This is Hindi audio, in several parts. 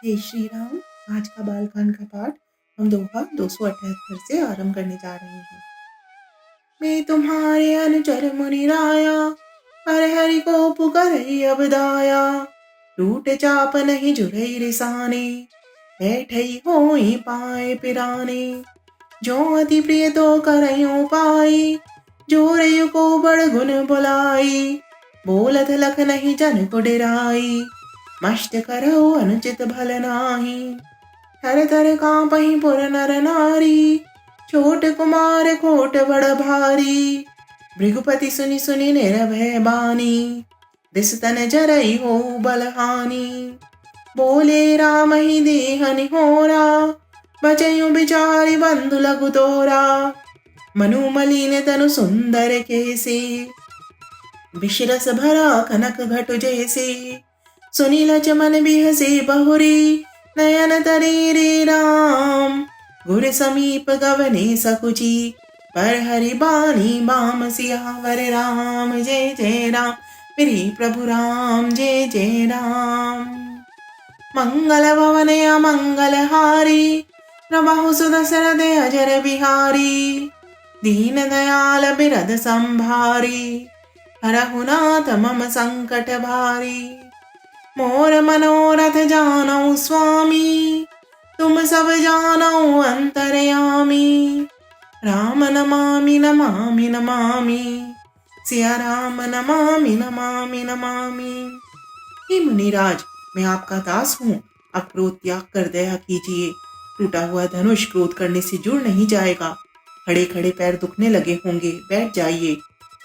जय श्री राम। आज का बालकांड का पाठ हम दोहा 278 से आरंभ करने जा रहे हैं। मैं तुम्हारे अनुचर मुनि राया, हर हरि को पुकारई अब दाया। टूट चाप नहीं जुरई रिसाने, बैठई होई पाए पिराने। जो अति प्रिय तो करयो पाई, जोरयु को बड़ गुण बुलाई। बोलत लख नहीं जन को डिराई, मस्त करो अनुचित भल नाही। थर थर कांपहि पुर नर नारी, छोट कुमार खोट बड़ भारी। भृगुपति सुनि सुनि निरभय बानी, दिस तन जरई हो बलहानी। बोले राम ही देह निहोरा, बचयु बिचारी बंधु लघु तोरा। मनु मलिन तनु सुंदर कैसे, विषरस भरा कनक घट जैसे। सुनी लचमन बिहसे बहुरी, नयन तरे रे राम। गुर समीप गवने सकुची, पर हरि बानी बाम सियावर राम। जय जय राम मेरे प्रभु राम, जय जय राम। मंगल भवन अमंगल हारी, प्रभु सुदशरथ अजर बिहारी। दीन दयाल बिरद संभारी, हरहु नाथ मम संकट भारी। मोर मनोरथ जानौ स्वामी, तुम सब जानौ अंतरयामी। राम नमामि नमामि नमामि, सिया राम नमामि नमामि नमामि। हे मुनिराज, मैं आपका दास हूँ, अब क्रोध त्याग कर दया कीजिए। टूटा हुआ धनुष क्रोध करने से जुड़ नहीं जाएगा। खड़े खड़े पैर दुखने लगे होंगे, बैठ जाइए।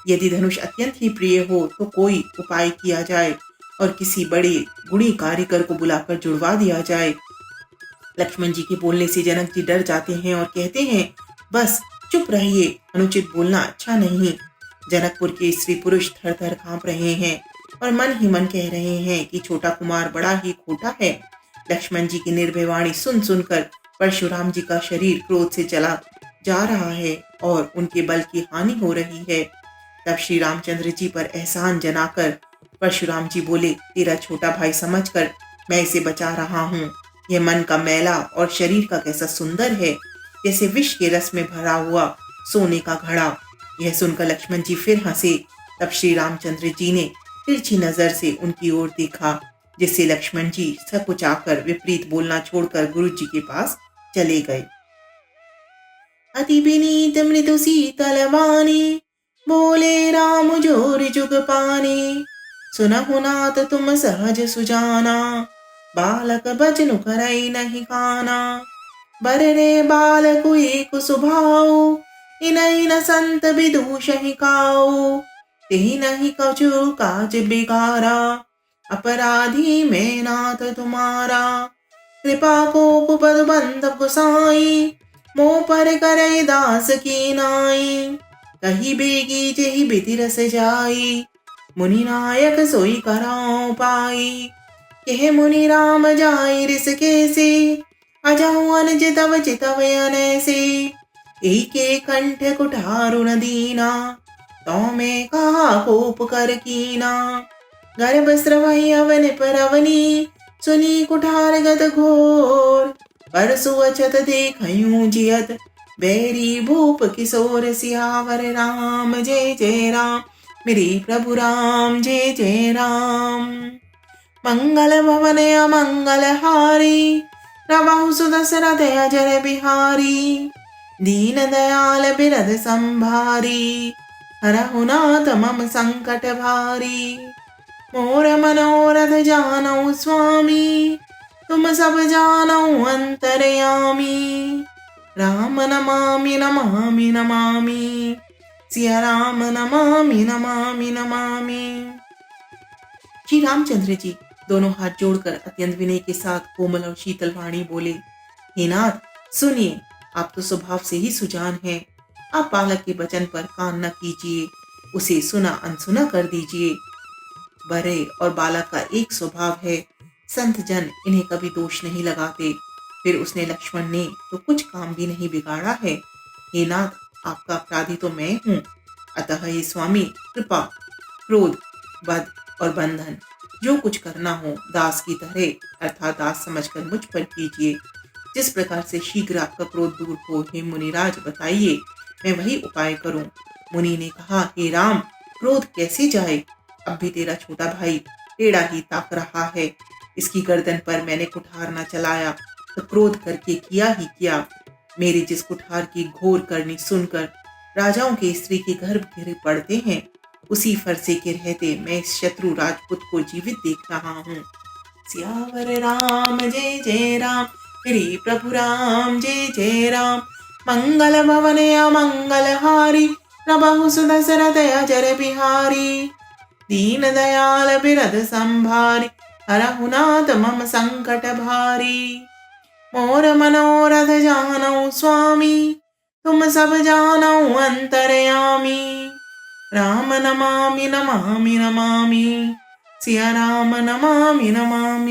यदि धनुष अत्यंत ही प्रिय हो तो कोई उपाय किया जाए और किसी बड़े गुणी कारीगर को बुलाकर जुड़वा दिया जाए। लक्ष्मण जी के बोलने से जनक जी डर जाते हैं और कहते हैं, बस चुप रहिए, अनुचित बोलना अच्छा नहीं। जनकपुर के स्त्री पुरुष थर थर कांप रहे हैं और मन ही मन कह रहे हैं कि छोटा कुमार बड़ा ही खोटा है। लक्ष्मण जी की निर्भय वाणी सुन सुनकर परशुराम जी का शरीर क्रोध से जला जा रहा है और उनके बल की हानि हो रही है। तब श्री रामचंद्र जी पर एहसान जनाकर परशुराम जी बोले, तेरा छोटा भाई समझकर मैं इसे बचा रहा हूँ। यह मन का मैला और शरीर का कैसा सुंदर है, जैसे विष के रस में भरा हुआ सोने का घड़ा। यह सुनकर लक्ष्मण जी फिर हंसे। तब श्री रामचंद्र जी ने तिरछी नजर से उनकी ओर देखा, जिससे लक्ष्मण जी सकुचाकर विपरीत बोलना छोड़कर गुरु जी के पास चले गए। अति विनीत मृदु शीतल वाणी, बोले राम जोर जुग पानी। सुनहु नाथ तुम सहज सुजाना, बालक बचनु करई नहीं काना। बर रे बालक एक सुभाओ, इनई न संत विदूषहि काओ। तेहि नहीं कछु काज बिगारा, अपराधी मैं नाथ तुम्हारा। कृपा को पद बंधव गोसाई, मोह पर करई दास की नाई। कही बेगी जेहि बिति रस जाई, मुनि नायक सोई कराओ पाई। कह मुनि राम जाई रिस कैसे, अजाऊ अनज तव चितव अनैसे। एके कंठ कुठारुन दीना, तो मैं कहा कोप कर कीना। गर्भ स्रवहि अवन परवनी, सुनी कुठार गत घोर। परसु अछत देखयूं जियत, बैरी भूप किशोर सियावर राम। जय जय राम मेरे प्रभु राम, जय जय राम। मंगल भवन अमंगल हारी, प्रभु सुदशरथ अजर बिहारी। दीन दयाल बिरद संभारी, हरहु नाथ मम संकट भारी। मोर मनोरथ जानौ स्वामी, तुम सब जानौ अंतरयामी। राम नमामि नमामि नमामि, सिया राम नमामि नमामि नमामि। श्री रामचंद्र जी दोनों हाथ जोड़कर अत्यंत विनय के साथ कोमल और शीतल वाणी बोले, हे नाथ सुनिए, आप तो स्वभाव से ही सुजान हैं। आप बालक के वचन पर कान न कीजिए, उसे सुना अनसुना कर दीजिए। बड़े और बालक का एक स्वभाव है, संत जन इन्हें कभी दोष नहीं लगाते। फिर उसने लक्ष्मण ने तो कुछ काम भी नहीं बिगाड़ा है। हे नाथ, आपका अपराधी तो मैं हूँ, अतः हे स्वामी कृपा, क्रोध, वध और बंधन जो कुछ करना हो दास की तरह अर्थात दास समझकर मुझ पर कीजिए। जिस प्रकार से शीघ्र आपका क्रोध दूर हो हे मुनिराज बताइए, मैं वही उपाय करूं। मुनि ने कहा, हे राम, क्रोध कैसे जाए? अब भी तेरा छोटा भाई टेढ़ा ही ताक रहा है। इसकी गर्दन पर मैंने कुठार न चलाया तो क्रोध करके किया ही क्या। मेरे जिस कुठार की घोर करनी सुनकर राजाओं के स्त्री के गर्भ गिर पड़ते हैं, उसी फरसे के रहते मैं इस शत्रु राजपूत को जीवित देख रहा हूँ। सियावर राम जय जय राम, श्री प्रभु राम जय जय राम। मंगल भवन अमंगल हारी, प्रभु सुदशरथ अजर बिहारी। दीन दयाल बिरद संभारी, हरहु नाथ मम संकट भारी। मोर मनोरथ जानौ स्वामी, तुम सब जानौ अंतरयामी। राम नमामि नमामि नमामि, सिया राम नमामि नमामि।